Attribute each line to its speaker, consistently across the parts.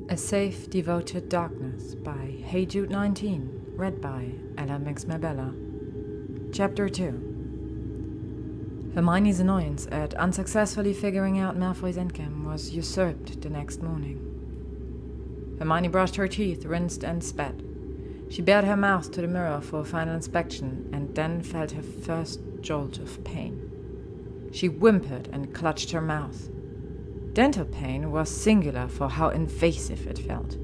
Speaker 1: A Safe, Devoted Darkness by HeyJude19, read by Ella Mixmabella. Chapter 2. Hermione's annoyance at unsuccessfully figuring out Malfoy's endgame was usurped the next morning. Hermione brushed her teeth, rinsed and spat. She bared her mouth to the mirror for a final inspection and then felt her first jolt of pain. She whimpered and clutched her mouth. Dental pain was singular for how invasive it felt.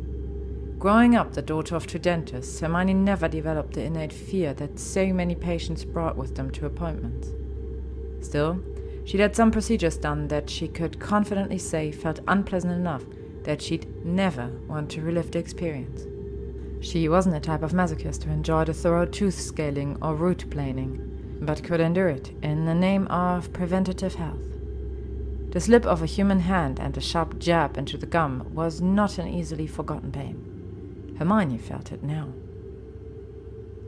Speaker 1: Growing up the daughter of two dentists, Hermione never developed the innate fear that so many patients brought with them to appointments. Still, she'd had some procedures done that she could confidently say felt unpleasant enough that she'd never want to relive the experience. She wasn't the type of masochist who enjoyed a thorough tooth scaling or root planing, but could endure it in the name of preventative health. The slip of a human hand and a sharp jab into the gum was not an easily forgotten pain. Hermione felt it now.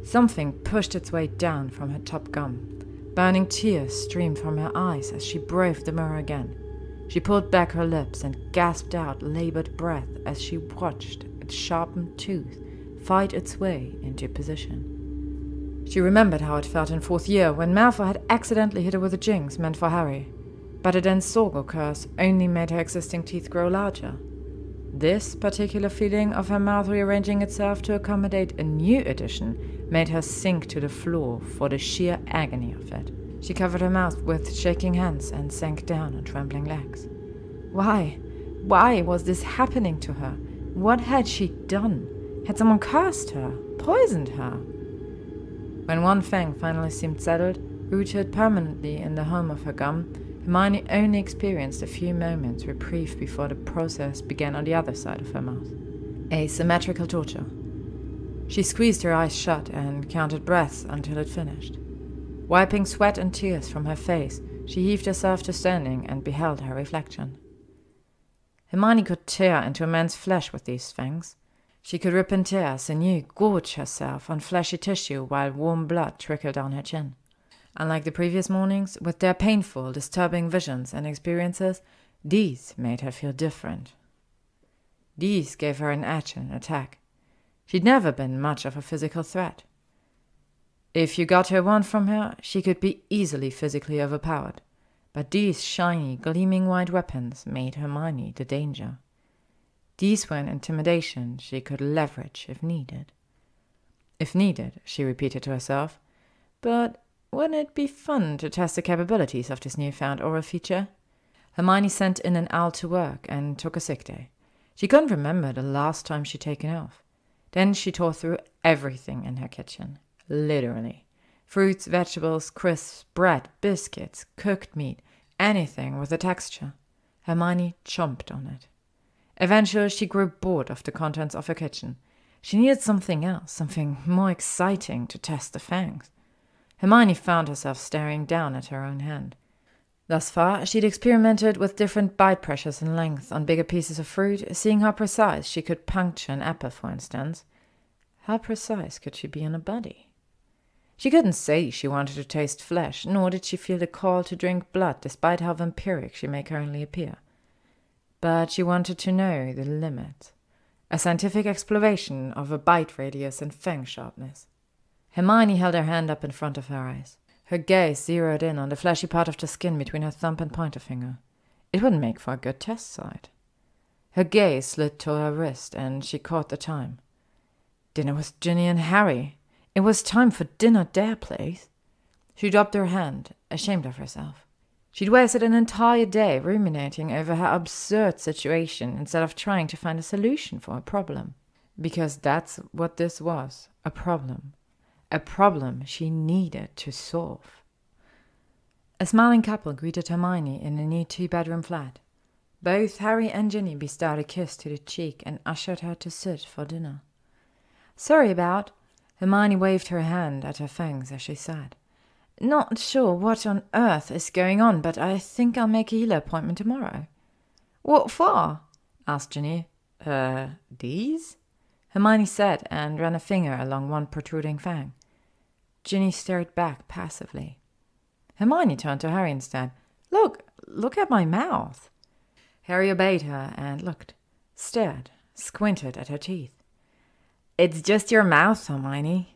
Speaker 1: Something pushed its way down from her top gum. Burning tears streamed from her eyes as she braved the mirror again. She pulled back her lips and gasped out labored breath as she watched its sharpened tooth fight its way into position. She remembered how it felt in fourth year when Malfoy had accidentally hit her with a jinx meant for Harry. But a dense Sorgo curse only made her existing teeth grow larger. This particular feeling of her mouth rearranging itself to accommodate a new addition made her sink to the floor for the sheer agony of it. She covered her mouth with shaking hands and sank down on trembling legs. Why? Why was this happening to her? What had she done? Had someone cursed her? Poisoned her? When one fang finally seemed settled, rooted permanently in the home of her gum, Hermione only experienced a few moments reprieve before the process began on the other side of her mouth. A symmetrical torture. She squeezed her eyes shut and counted breaths until it finished. Wiping sweat and tears from her face, she heaved herself to standing and beheld her reflection. Hermione could tear into a man's flesh with these fangs. She could rip and tear sinew, gorge herself on fleshy tissue while warm blood trickled down her chin. Unlike the previous mornings, with their painful, disturbing visions and experiences, these made her feel different. These gave her an edge in an attack. She'd never been much of a physical threat. If you got her one from her, she could be easily physically overpowered. But these shiny, gleaming white weapons made Hermione the danger. These were an intimidation she could leverage if needed. If needed, she repeated to herself, but wouldn't it be fun to test the capabilities of this newfound oral feature? Hermione sent in an owl to work and took a sick day. She couldn't remember the last time she'd taken off. Then she tore through everything in her kitchen. Literally. Fruits, vegetables, crisps, bread, biscuits, cooked meat, anything with a texture. Hermione chomped on it. Eventually she grew bored of the contents of her kitchen. She needed something else, something more exciting to test the fangs. Hermione found herself staring down at her own hand. Thus far, she'd experimented with different bite pressures and length on bigger pieces of fruit, seeing how precise she could puncture an apple, for instance. How precise could she be on a body? She couldn't say she wanted to taste flesh, nor did she feel the call to drink blood, despite how vampiric she may currently appear. But she wanted to know the limit. A scientific exploration of a bite radius and fang sharpness. Hermione held her hand up in front of her eyes. Her gaze zeroed in on the fleshy part of the skin between her thumb and pointer finger. It wouldn't make for a good test site. Her gaze slid to her wrist, and she caught the time. Dinner with Ginny and Harry. It was time for dinner there, please. She dropped her hand, ashamed of herself. She'd wasted an entire day ruminating over her absurd situation instead of trying to find a solution for a problem. Because that's what this was, a problem. A problem she needed to solve. A smiling couple greeted Hermione in a new two-bedroom flat. Both Harry and Ginny bestowed a kiss to the cheek and ushered her to sit for dinner. Sorry about... Hermione waved her hand at her fangs as she sat. Not sure what on earth is going on, but I think I'll make a healer appointment tomorrow. What for? Asked Ginny. These? Hermione said and ran a finger along one protruding fang. Ginny stared back passively. Hermione turned to Harry instead. Look at my mouth. Harry obeyed her and looked, stared, squinted at her teeth. "It's just your mouth, Hermione."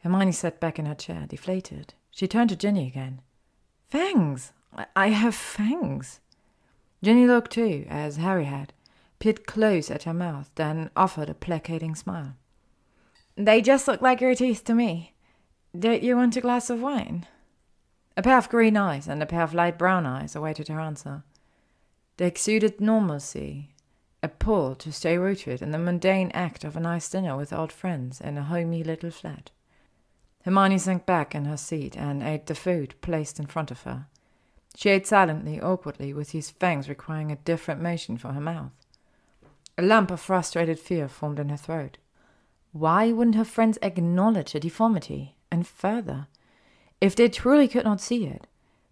Speaker 1: Hermione sat back in her chair, deflated. She turned to Ginny again. "Fangs! I have fangs." Ginny looked too, as Harry had, peered close at her mouth, then offered a placating smile. "They just look like your teeth to me. Don't you want a glass of wine?" A pair of green eyes and a pair of light brown eyes awaited her answer. They exuded normalcy, a pull to stay rooted in the mundane act of a nice dinner with old friends in a homey little flat. Hermione sank back in her seat and ate the food placed in front of her. She ate silently, awkwardly, with these fangs requiring a different motion for her mouth. A lump of frustrated fear formed in her throat. Why wouldn't her friends acknowledge the deformity? And further, if they truly could not see it,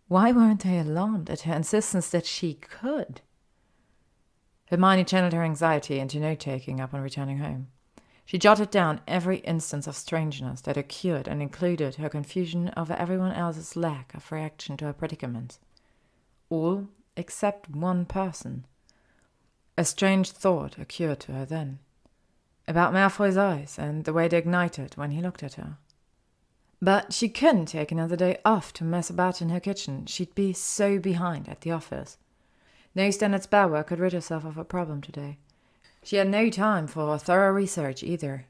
Speaker 1: why weren't they alarmed at her insistence that she could? Hermione channeled her anxiety into note-taking upon returning home. She jotted down every instance of strangeness that occurred and included her confusion over everyone else's lack of reaction to her predicament. All except one person. A strange thought occurred to her then, about Malfoy's eyes and the way they ignited when he looked at her. But she couldn't take another day off to mess about in her kitchen. She'd be so behind at the office. No standard spell work could rid herself of her problem today. She had no time for thorough research either.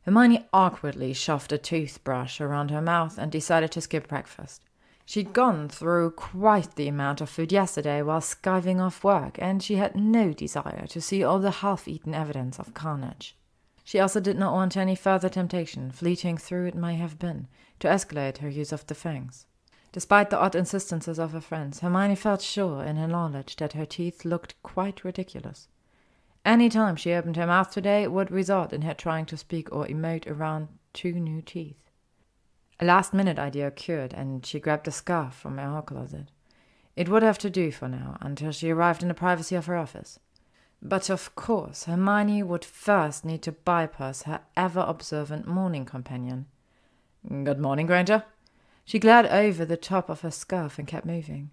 Speaker 1: Hermione awkwardly shoved a toothbrush around her mouth and decided to skip breakfast. She'd gone through quite the amount of food yesterday while skiving off work, and she had no desire to see all the half-eaten evidence of carnage. She also did not want any further temptation, fleeting through it may have been, to escalate her use of the fangs. Despite the odd insistences of her friends, Hermione felt sure in her knowledge that her teeth looked quite ridiculous. Any time she opened her mouth today would result in her trying to speak or emote around 2 new teeth. A last-minute idea occurred, and she grabbed a scarf from her hall closet. It would have to do for now, until she arrived in the privacy of her office. But of course, Hermione would first need to bypass her ever-observant morning companion. "Good morning, Granger." She glared over the top of her scarf and kept moving.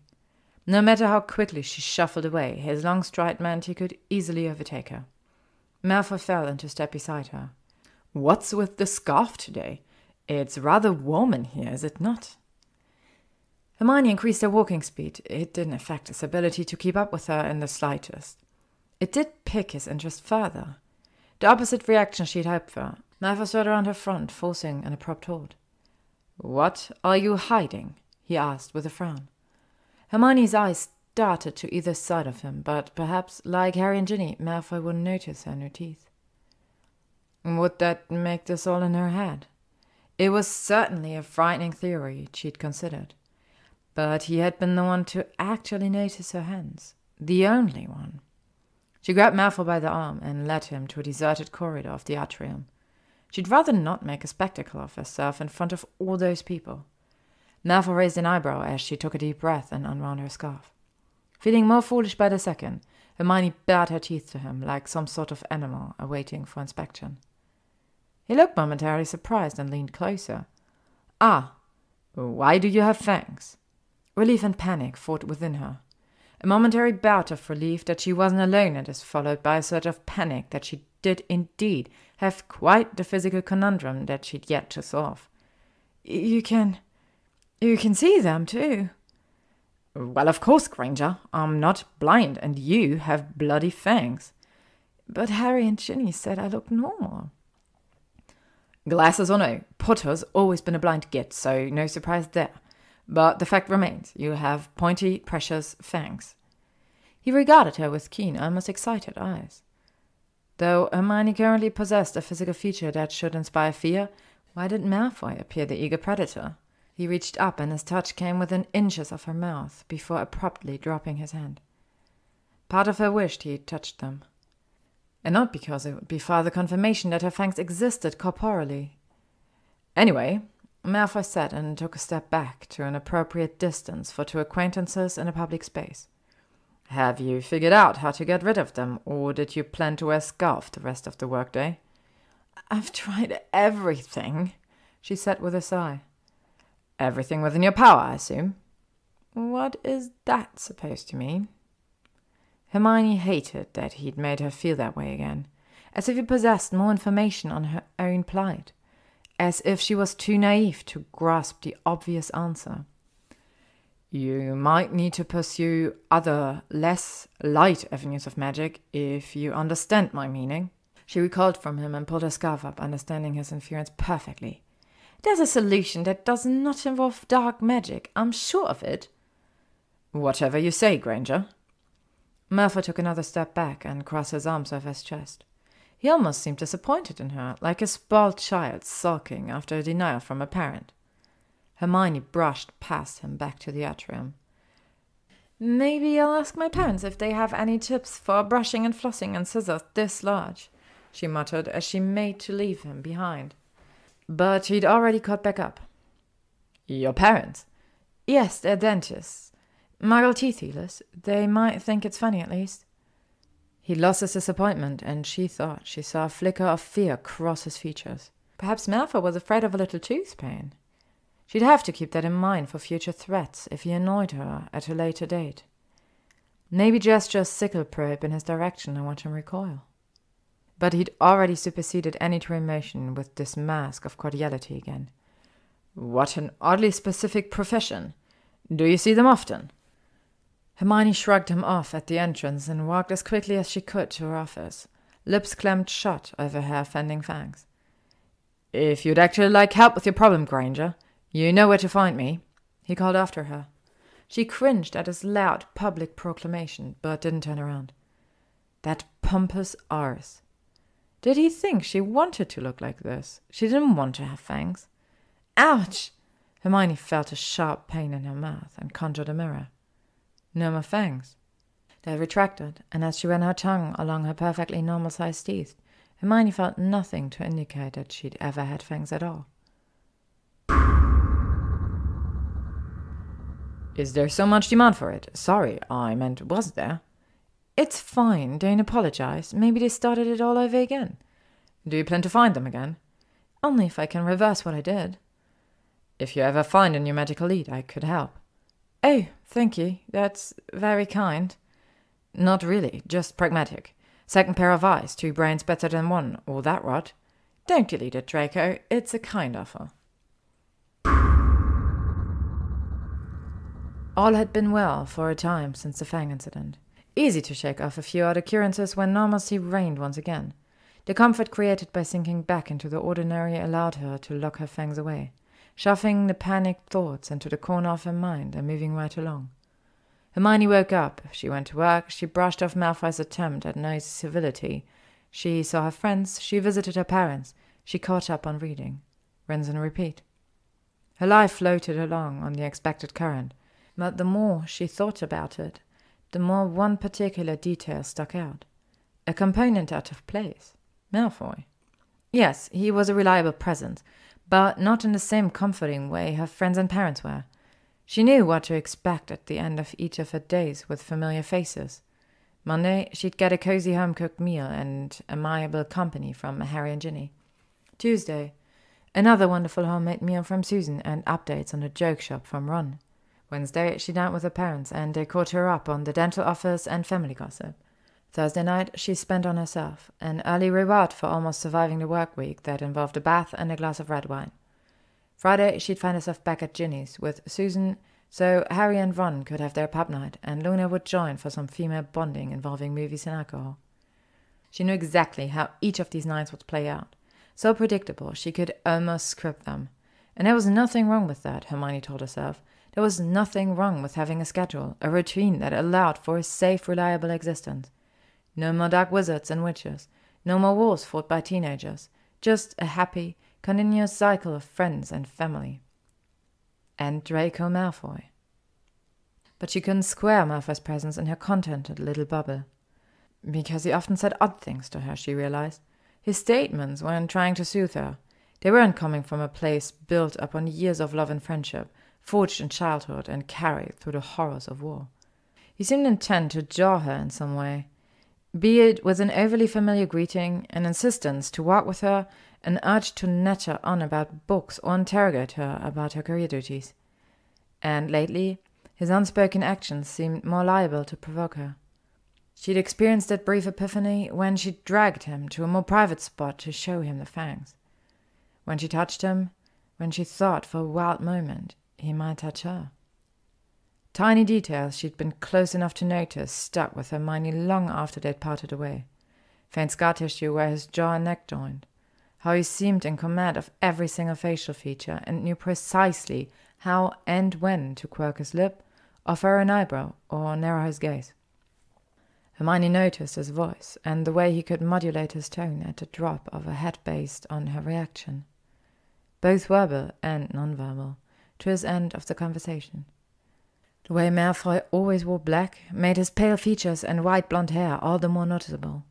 Speaker 1: No matter how quickly she shuffled away, his long stride meant he could easily overtake her. Malfoy fell into step beside her. "What's with the scarf today? It's rather warm in here, is it not?" Hermione increased her walking speed. It didn't affect his ability to keep up with her in the slightest. It did pique his interest further. The opposite reaction she'd hoped for. Malfoy stood around her front, forcing an abrupt halt. "What are you hiding?" he asked with a frown. Hermione's eyes darted to either side of him, but perhaps, like Harry and Ginny, Malfoy wouldn't notice her new teeth. Would that make this all in her head? It was certainly a frightening theory she'd considered. But he had been the one to actually notice her hands. The only one. She grabbed Malfoy by the arm and led him to a deserted corridor of the atrium. She'd rather not make a spectacle of herself in front of all those people. Malfoy raised an eyebrow as she took a deep breath and unwound her scarf. Feeling more foolish by the second, Hermione bared her teeth to him like some sort of animal awaiting for inspection. He looked momentarily surprised and leaned closer. "Ah, why do you have fangs?" Relief and panic fought within her. A momentary bout of relief that she wasn't alone in this, followed by a surge of panic that she did indeed have quite the physical conundrum that she'd yet to solve. You can see them, too." "Well, of course, Granger. I'm not blind, and you have bloody fangs." "But Harry and Ginny said I looked normal." "Glasses or no, Potter's always been a blind git, so no surprise there. But the fact remains, you have pointy, precious fangs." He regarded her with keen, almost excited eyes. Though Hermione currently possessed a physical feature that should inspire fear, why did Malfoy appear the eager predator? He reached up, and his touch came within inches of her mouth, before abruptly dropping his hand. Part of her wished he had touched them. And not because it would be further confirmation that her fangs existed corporeally. "Anyway," Malfoy said, and took a step back to an appropriate distance for 2 acquaintances in a public space. "Have you figured out how to get rid of them, or did you plan to wear a scarf the rest of the workday?" "I've tried everything," she said with a sigh. "Everything within your power, I assume?" "What is that supposed to mean?" Hermione hated that he'd made her feel that way again, as if he possessed more information on her own plight, as if she was too naive to grasp the obvious answer. You might need to pursue other, less light avenues of magic, if you understand my meaning. She recoiled from him and pulled her scarf up, understanding his inference perfectly. There's a solution that does not involve dark magic, I'm sure of it. Whatever you say, Granger. Malfoy took another step back and crossed his arms over his chest. He almost seemed disappointed in her, like a spoiled child sulking after a denial from a parent. Hermione brushed past him back to the atrium. Maybe I'll ask my parents if they have any tips for brushing and flossing and scissors this large, she muttered as she made to leave him behind. But he'd already caught back up. Your parents? Yes, they're dentists. Muggle teeth healers. They might think it's funny at least. He lost his disappointment, and she thought she saw a flicker of fear cross his features. Perhaps Malfoy was afraid of a little tooth pain. She'd have to keep that in mind for future threats if he annoyed her at a later date. Maybe gesture a sickle probe in his direction and watch him recoil. But he'd already superseded any true emotion with this mask of cordiality again. What an oddly specific profession. Do you see them often? Hermione shrugged him off at the entrance and walked as quickly as she could to her office, lips clamped shut over her offending fangs. If you'd actually like help with your problem, Granger, you know where to find me, he called after her. She cringed at his loud public proclamation, but didn't turn around. That pompous arse. Did he think she wanted to look like this? She didn't want to have fangs. Ouch! Hermione felt a sharp pain in her mouth and conjured a mirror. No more fangs. They retracted, and as she ran her tongue along her perfectly normal-sized teeth, Hermione felt nothing to indicate that she'd ever had fangs at all. Is there so much demand for it? Sorry, I meant, was there? It's fine, don't apologize. Maybe they started it all over again. Do you plan to find them again? Only if I can reverse what I did. If you ever find a new magical lead, I could help. Oh, thank you. That's very kind. Not really, just pragmatic. Second pair of eyes, 2 brains better than 1, all that rot. Don't delete it, Draco. It's a kind offer. All had been well for a time since the Fang incident. Easy to shake off a few odd occurrences when normalcy reigned once again. The comfort created by sinking back into the ordinary allowed her to lock her fangs away, shoving the panicked thoughts into the corner of her mind and moving right along. Hermione woke up. She went to work. She brushed off Malfoy's attempt at noisy civility. She saw her friends. She visited her parents. She caught up on reading. Rinse and repeat. Her life floated along on the expected current, but the more she thought about it, the more one particular detail stuck out. A component out of place. Malfoy. Yes, he was a reliable presence, but not in the same comforting way her friends and parents were. She knew what to expect at the end of each of her days with familiar faces. Monday, she'd get a cozy home-cooked meal and amiable company from Harry and Ginny. Tuesday, another wonderful homemade meal from Susan and updates on the joke shop from Ron. Wednesday, she dined with her parents, and they caught her up on the dental office and family gossip. Thursday night, she spent on herself, an early reward for almost surviving the work week that involved a bath and a glass of red wine. Friday, she'd find herself back at Ginny's with Susan, so Harry and Ron could have their pub night, and Luna would join for some female bonding involving movies and alcohol. She knew exactly how each of these nights would play out. So predictable, she could almost script them. And there was nothing wrong with that, Hermione told herself. There was nothing wrong with having a schedule, a routine that allowed for a safe, reliable existence. No more dark wizards and witches. No more wars fought by teenagers. Just a happy, continuous cycle of friends and family. And Draco Malfoy. But she couldn't square Malfoy's presence in her contented little bubble. Because he often said odd things to her, she realized. His statements weren't trying to soothe her. They weren't coming from a place built upon years of love and friendship, forged in childhood and carried through the horrors of war. He seemed intent to jar her in some way, be it with an overly familiar greeting, an insistence to walk with her, an urge to natter on about books or interrogate her about her career duties. And lately, his unspoken actions seemed more liable to provoke her. She'd experienced that brief epiphany when she dragged him to a more private spot to show him the fangs. When she touched him, when she thought for a wild moment he might touch her. Tiny details she'd been close enough to notice stuck with Hermione long after they'd parted away. Faint scar tissue where his jaw and neck joined. How he seemed in command of every single facial feature and knew precisely how and when to quirk his lip, or furrow an eyebrow, or narrow his gaze. Hermione noticed his voice and the way he could modulate his tone at the drop of a hat based on her reaction, both verbal and nonverbal, to his end of the conversation. The way Malfoy always wore black made his pale features and white blonde hair all the more noticeable,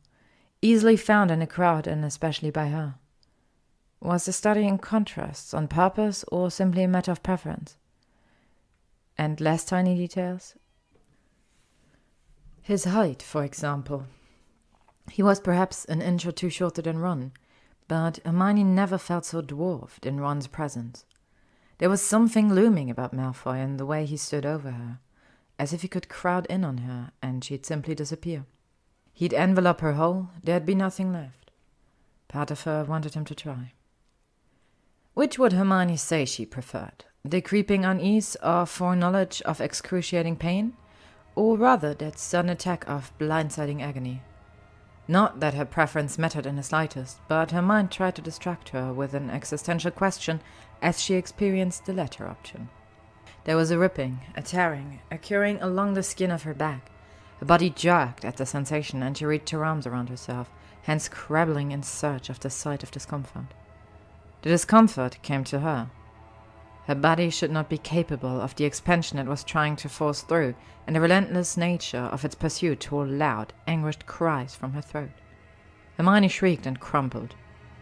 Speaker 1: easily found in a crowd and especially by her. Was the study in contrasts on purpose or simply a matter of preference? And less tiny details? His height, for example. He was perhaps an inch or two shorter than Ron, but Hermione never felt so dwarfed in Ron's presence. There was something looming about Malfoy in the way he stood over her, as if he could crowd in on her and she'd simply disappear. He'd envelop her whole, there'd be nothing left. Part of her wanted him to try. Which would Hermione say she preferred? The creeping unease or foreknowledge of excruciating pain? Or rather that sudden attack of blindsiding agony? Not that her preference mattered in the slightest, but her mind tried to distract her with an existential question as she experienced the latter option. There was a ripping, a tearing, occurring along the skin of her back. Her body jerked at the sensation and she reached her arms around herself, hands scrabbling in search of the site of discomfort. The discomfort came to her. Her body should not be capable of the expansion it was trying to force through, and the relentless nature of its pursuit tore loud, anguished cries from her throat. Hermione shrieked and crumpled,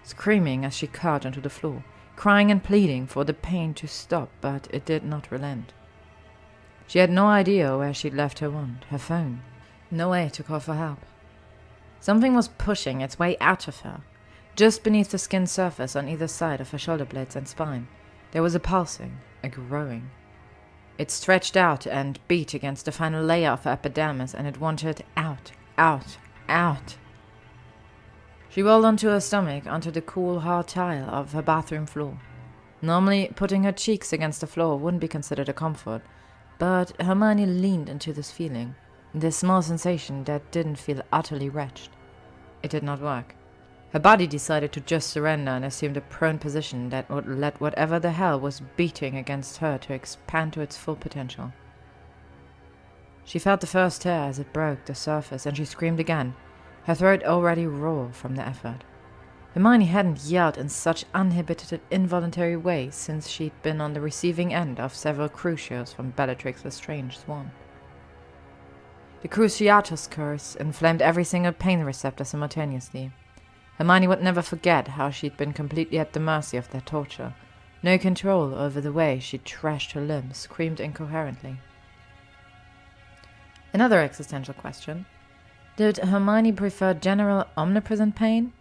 Speaker 1: screaming as she curled onto the floor, crying and pleading for the pain to stop, but it did not relent. She had no idea where she'd left her wand, her phone, no way to call for help. Something was pushing its way out of her, just beneath the skin surface on either side of her shoulder blades and spine. There was a pulsing, a growing. It stretched out and beat against the final layer of her epidermis, and it wanted out, out, out. She rolled onto her stomach, onto the cool, hard tile of her bathroom floor. Normally, putting her cheeks against the floor wouldn't be considered a comfort, but Hermione leaned into this feeling, this small sensation that didn't feel utterly wretched. It did not work. Her body decided to just surrender and assumed a prone position that would let whatever the hell was beating against her to expand to its full potential. She felt the first tear as it broke the surface, and she screamed again, her throat already raw from the effort. Hermione hadn't yelled in such uninhibited, involuntary way since she'd been on the receiving end of several crucials from Bellatrix Lestrange's wand. The Cruciatus curse inflamed every single pain receptor simultaneously. Hermione would never forget how she'd been completely at the mercy of their torture, no control over the way she trashed her limbs, screamed incoherently. Another existential question. Did Hermione prefer general omnipresent pain?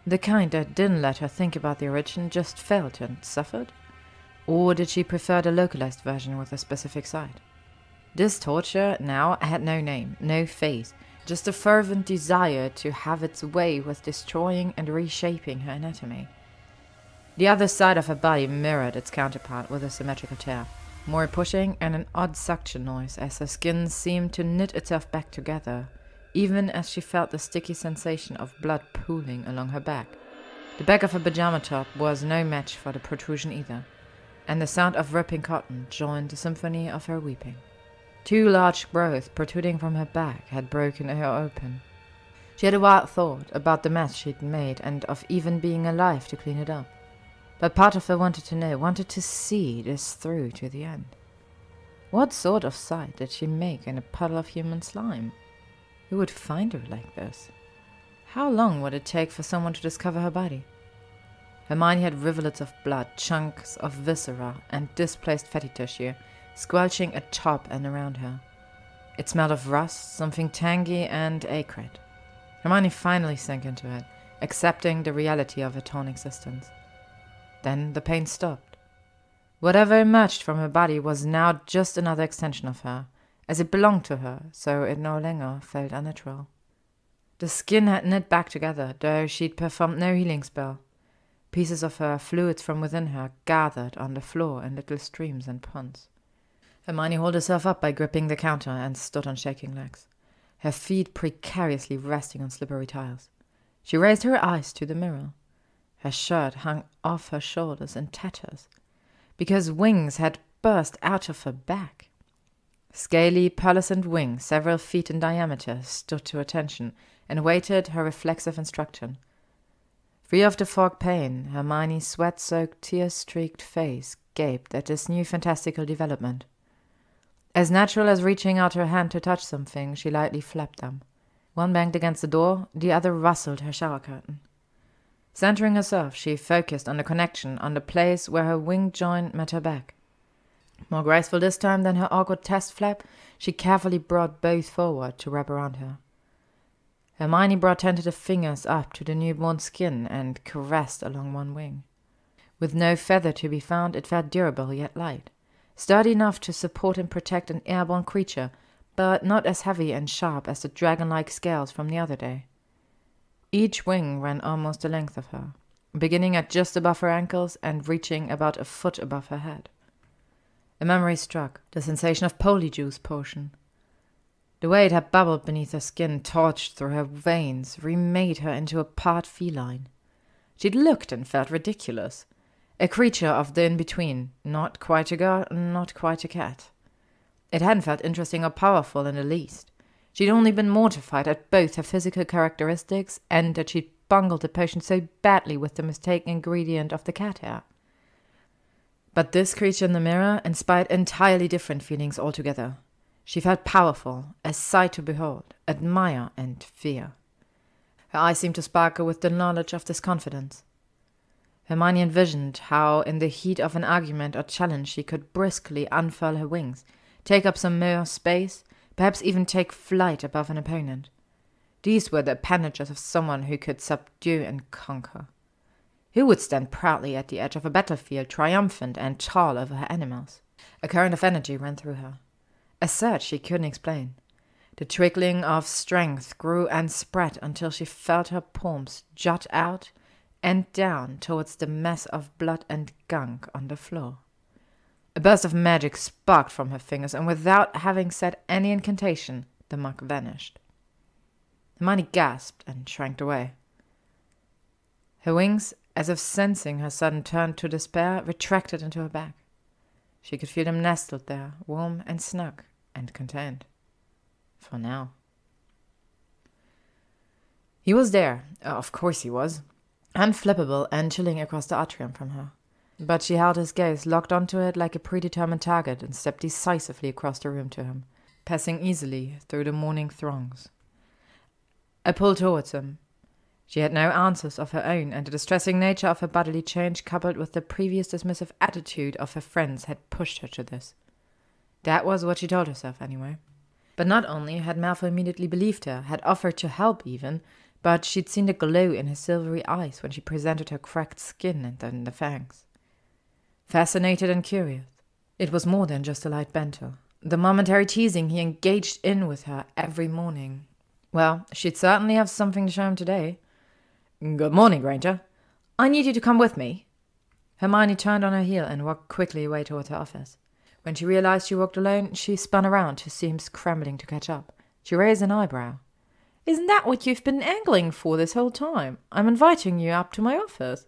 Speaker 1: The kind that didn't let her think about the origin, just felt and suffered? Or did she prefer the localized version with a specific site? This torture now had no name, no face, just a fervent desire to have its way with destroying and reshaping her anatomy. The other side of her body mirrored its counterpart with a symmetrical tear, more pushing and an odd suction noise as her skin seemed to knit itself back together, even as she felt the sticky sensation of blood pooling along her back. The back of her pajama top was no match for the protrusion either, and the sound of ripping cotton joined the symphony of her weeping. 2 large growths protruding from her back had broken her open. She had a wild thought about the mess she'd made and of even being alive to clean it up. But part of her wanted to know, wanted to see this through to the end. What sort of sight did she make in a puddle of human slime? Who would find her like this? How long would it take for someone to discover her body? Hermione had rivulets of blood, chunks of viscera, and displaced fatty tissue, squelching atop and around her. It smelled of rust, something tangy and acrid. Hermione finally sank into it, accepting the reality of her torn existence. Then the pain stopped. Whatever emerged from her body was now just another extension of her, as it belonged to her, so it no longer felt unnatural. The skin had knit back together, though she'd performed no healing spell. Pieces of her fluids from within her gathered on the floor in little streams and ponds. Hermione hauled herself up by gripping the counter and stood on shaking legs, her feet precariously resting on slippery tiles. She raised her eyes to the mirror. Her shirt hung off her shoulders in tatters, because wings had burst out of her back. Scaly, pearlescent wings, several feet in diameter, stood to attention and awaited her reflexive instruction. Free of the fog pain, Hermione's sweat-soaked, tear-streaked face gaped at this new fantastical development. As natural as reaching out her hand to touch something, she lightly flapped them. One banged against the door, the other rustled her shower curtain. Centering herself, she focused on the connection, on the place where her wing joint met her back. More graceful this time than her awkward test flap, she carefully brought both forward to wrap around her. Hermione brought tentative fingers up to the newborn skin and caressed along one wing. With no feather to be found, it felt durable yet light, sturdy enough to support and protect an airborne creature, but not as heavy and sharp as the dragon-like scales from the other day. Each wing ran almost the length of her, beginning at just above her ankles and reaching about a foot above her head. A memory struck, the sensation of polyjuice potion. The way it had bubbled beneath her skin, torched through her veins, remade her into a part feline. She'd looked and felt ridiculous, a creature of the in-between, not quite a girl, not quite a cat. It hadn't felt interesting or powerful in the least. She'd only been mortified at both her physical characteristics and that she'd bungled the potion so badly with the mistaken ingredient of the cat hair. But this creature in the mirror inspired entirely different feelings altogether. She felt powerful, a sight to behold, admire, and fear. Her eyes seemed to sparkle with the knowledge of this confidence. Hermione envisioned how, in the heat of an argument or challenge, she could briskly unfurl her wings, take up some more space, perhaps even take flight above an opponent. These were the appendages of someone who could subdue and conquer. Who would stand proudly at the edge of a battlefield, triumphant and tall over her animals? A current of energy ran through her. A surge she couldn't explain. The trickling of strength grew and spread until she felt her palms jut out and down towards the mess of blood and gunk on the floor. A burst of magic sparked from her fingers, and without having said any incantation, the muck vanished. Hermione gasped and shrank away. Her wings, as if sensing her sudden turn to despair, retracted into her back. She could feel them nestled there, warm and snug and contained. For now. He was there. Of course he was. Unflippable and chilling across the atrium from her. But she held his gaze locked onto it like a predetermined target and stepped decisively across the room to him, passing easily through the mourning throngs. A pull towards him. She had no answers of her own, and the distressing nature of her bodily change, coupled with the previous dismissive attitude of her friends, had pushed her to this. That was what she told herself, anyway. But not only had Malfoy immediately believed her, had offered to help even, but she'd seen the glow in his silvery eyes when she presented her cracked skin and then the fangs. Fascinated and curious, it was more than just a light banter. The momentary teasing he engaged in with her every morning. Well, she'd certainly have something to show him today. "Good morning, Granger. I need you to come with me." Hermione turned on her heel and walked quickly away towards her office. When she realized she walked alone, she spun around to see him scrambling to catch up. She raised an eyebrow. "Isn't that what you've been angling for this whole time? I'm inviting you up to my office."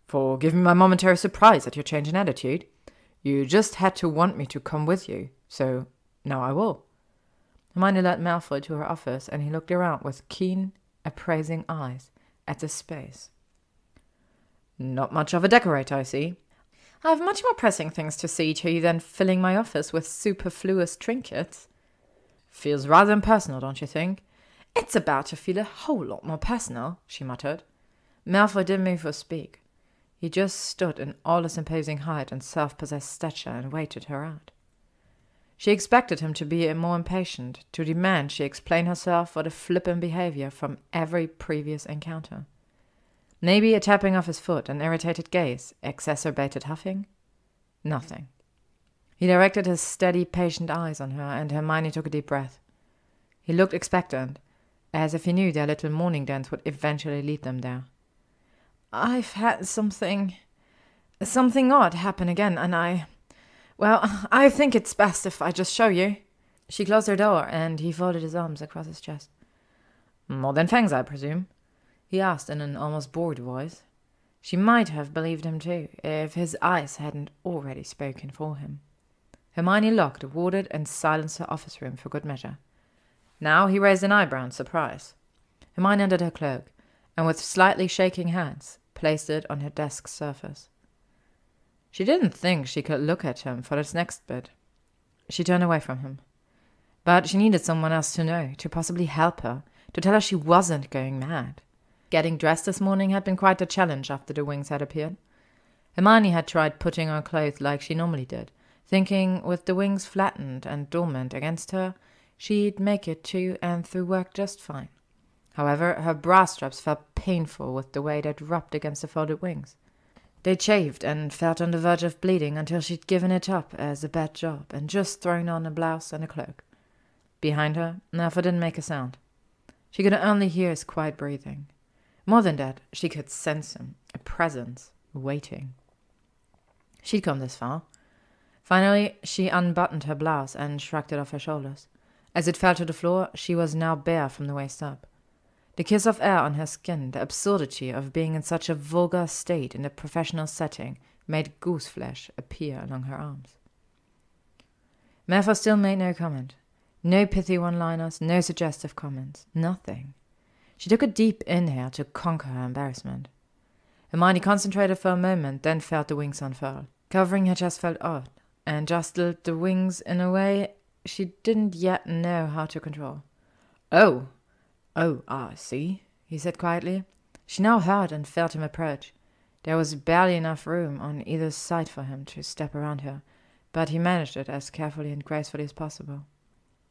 Speaker 1: "Forgive me my momentary surprise at your change in attitude. You just had to want me to come with you, so now I will." Hermione led Malfoy to her office, and he looked around with keen, appraising eyes at the space. "Not much of a decorator, I see." "I have much more pressing things to see to than filling my office with superfluous trinkets." "Feels rather impersonal, don't you think?" "It's about to feel a whole lot more personal," she muttered. Malfoy didn't move or speak. He just stood in all his imposing height and self-possessed stature and waited her out. She expected him to be more impatient, to demand she explain herself for the flippant behavior from every previous encounter. Maybe a tapping of his foot, an irritated gaze, exacerbated huffing? Nothing. He directed his steady, patient eyes on her, and Hermione took a deep breath. He looked expectant, as if he knew their little morning dance would eventually lead them there. "I've had something odd happen again, and I think it's best if I just show you." She closed her door, and he folded his arms across his chest. "More than fangs, I presume?" he asked in an almost bored voice. She might have believed him too, if his eyes hadn't already spoken for him. Hermione locked, warded, and silenced her office room for good measure. Now he raised an eyebrow in surprise. Hermione undid her cloak, and with slightly shaking hands, placed it on her desk's surface. She didn't think she could look at him for this next bit. She turned away from him. But she needed someone else to know, to possibly help her, to tell her she wasn't going mad. Getting dressed this morning had been quite a challenge after the wings had appeared. Hermione had tried putting on clothes like she normally did, thinking with the wings flattened and dormant against her, she'd make it to and through work just fine. However, her bra straps felt painful with the way they'd rubbed against the folded wings. They'd chafed and felt on the verge of bleeding until she'd given it up as a bad job and just thrown on a blouse and a cloak. Behind her, Malfoy didn't make a sound. She could only hear his quiet breathing. More than that, she could sense him, a presence, waiting. She'd come this far. Finally, she unbuttoned her blouse and shrugged it off her shoulders. As it fell to the floor, she was now bare from the waist up. The kiss of air on her skin, the absurdity of being in such a vulgar state in a professional setting, made gooseflesh appear along her arms. Malfoy still made no comment. No pithy one-liners, no suggestive comments, nothing. She took a deep inhale to conquer her embarrassment. Hermione concentrated for a moment, then felt the wings unfurl. Covering her chest felt odd, and jostled the wings in a way she didn't yet know how to control. Oh, I see," he said quietly. She now heard and felt him approach. There was barely enough room on either side for him to step around her, but he managed it as carefully and gracefully as possible.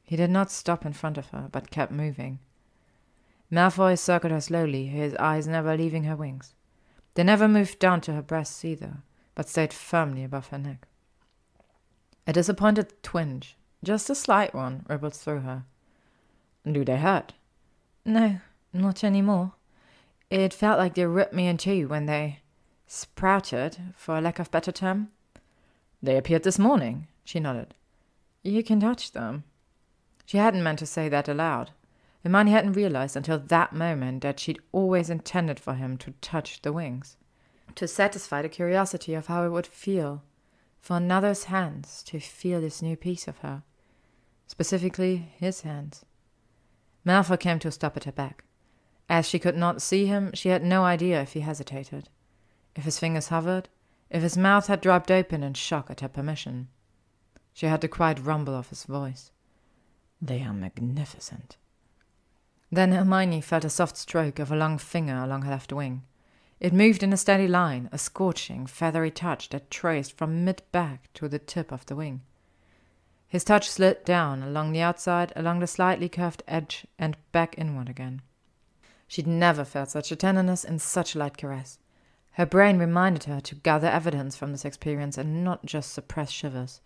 Speaker 1: He did not stop in front of her, but kept moving. Malfoy circled her slowly, his eyes never leaving her wings. They never moved down to her breasts either, but stayed firmly above her neck. A disappointed twinge, just a slight one, rippled through her. "Do they hurt?" "No, not anymore. It felt like they ripped me in two when they sprouted, for lack of better term." "They appeared this morning," she nodded. "You can touch them." She hadn't meant to say that aloud. Hermione hadn't realized until that moment that she'd always intended for him to touch the wings, to satisfy the curiosity of how it would feel for another's hands to feel this new piece of her, specifically his hands. Malfoy came to a stop at her back. As she could not see him, she had no idea if he hesitated, if his fingers hovered, if his mouth had dropped open in shock at her permission. She heard the quiet rumble of his voice. "They are magnificent." Then Hermione felt a soft stroke of a long finger along her left wing. It moved in a steady line, a scorching, feathery touch that traced from mid-back to the tip of the wing. His touch slid down along the outside, along the slightly curved edge, and back inward again. She'd never felt such a tenderness in such a light caress. Her brain reminded her to gather evidence from this experience and not just suppress shivers.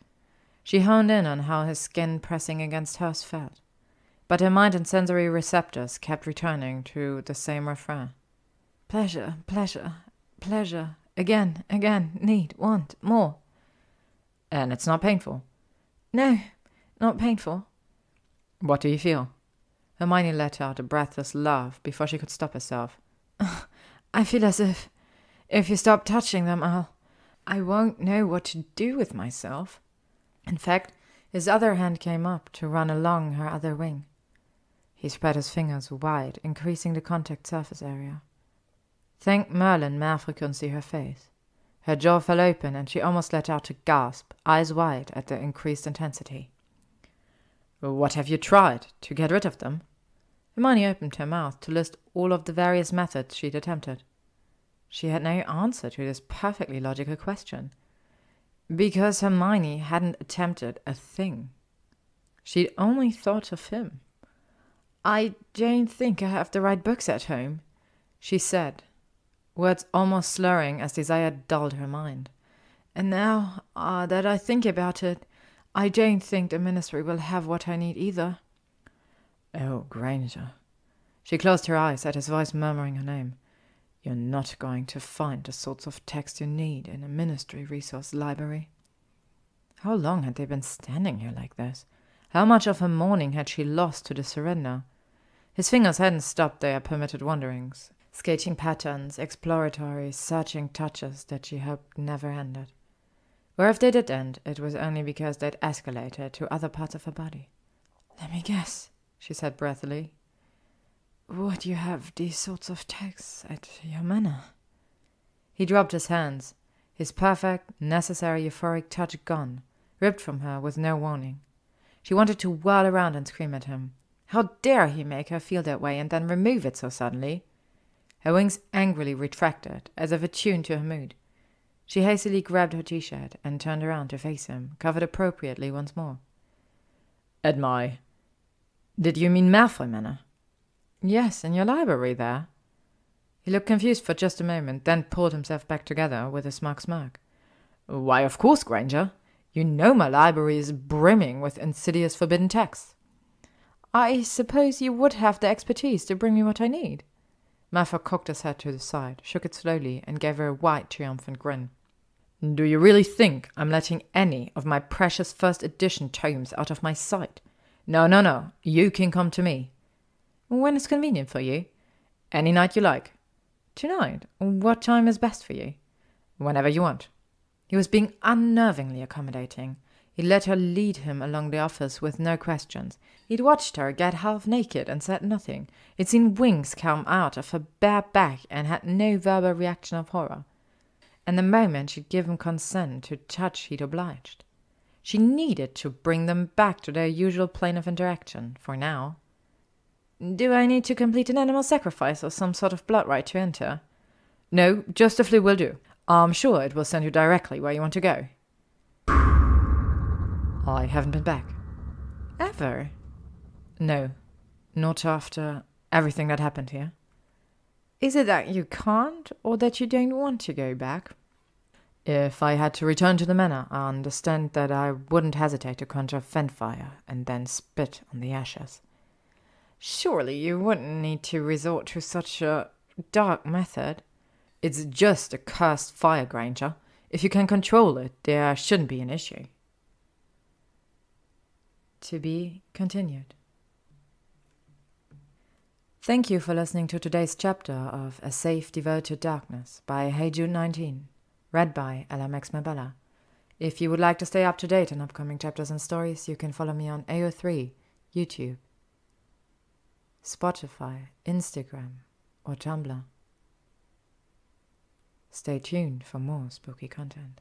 Speaker 1: She honed in on how his skin pressing against hers felt. But her mind and sensory receptors kept returning to the same refrain. Pleasure, pleasure, pleasure. Again, again, need, want, more. And it's not painful? No, not painful. What do you feel? Hermione let out a breathless laugh before she could stop herself. I feel as if you stop touching them, I won't know what to do with myself. In fact, his other hand came up to run along her other wing. He spread his fingers wide, increasing the contact surface area. Thank Merlin, Malfoy couldn't see her face. Her jaw fell open, and she almost let out a gasp, eyes wide at the increased intensity. What have you tried to get rid of them? Hermione opened her mouth to list all of the various methods she'd attempted. She had no answer to this perfectly logical question, because Hermione hadn't attempted a thing. She'd only thought of him. I don't think I have the right books at home, she said, words almost slurring as desire dulled her mind. And now that I think about it, I don't think the ministry will have what I need either. Oh, Granger. She closed her eyes at his voice murmuring her name. "You're not going to find the sorts of text you need in a ministry resource library." How long had they been standing here like this? How much of her morning had she lost to the surrender? His fingers hadn't stopped their permitted wanderings, sketching patterns, exploratory, searching touches that she hoped never ended. Or if they did end, it was only because they'd escalated to other parts of her body. "Let me guess," she said breathily. "Would you have these sorts of texts at your manor?" He dropped his hands, his perfect, necessary euphoric touch gone, ripped from her with no warning. She wanted to whirl around and scream at him. How dare he make her feel that way and then remove it so suddenly? Her wings angrily retracted, as if attuned to her mood. She hastily grabbed her t-shirt and turned around to face him, covered appropriately once more. "At my... Did you mean Malfoy Manor?" "Yes, in your library there." He looked confused for just a moment, then pulled himself back together with a smug smirk. "Why, of course, Granger. You know my library is brimming with insidious forbidden texts." "I suppose you would have the expertise to bring me what I need." Malfoy cocked his head to the side, shook it slowly, and gave her a wide, triumphant grin. "Do you really think I'm letting any of my precious first edition tomes out of my sight? No, no, no. You can come to me." "When is convenient for you?" "Any night you like." "Tonight? What time is best for you?" "Whenever you want." He was being unnervingly accommodating. He let her lead him along the office with no questions. He'd watched her get half naked and said nothing. He'd seen wings come out of her bare back and had no verbal reaction of horror. And the moment she'd given consent to touch, he'd obliged. She needed to bring them back to their usual plane of interaction, for now. "Do I need to complete an animal sacrifice or some sort of blood rite to enter?" "No, just a flu will do. I'm sure it will send you directly where you want to go." "I haven't been back." "Ever?" "No, not after everything that happened here." "Is it that you can't, or that you don't want to go back?" "If I had to return to the manor, I understand that I wouldn't hesitate to conjure fire and then spit on the ashes." "Surely you wouldn't need to resort to such a dark method." "It's just a cursed fire, Granger. If you can control it, there shouldn't be an issue." To be continued. Thank you for listening to today's chapter of A Safe Devoted Darkness by HeyJude19, read by LMX Mabella. If you would like to stay up to date on upcoming chapters and stories, you can follow me on AO3, YouTube, Spotify, Instagram, or Tumblr. Stay tuned for more spooky content.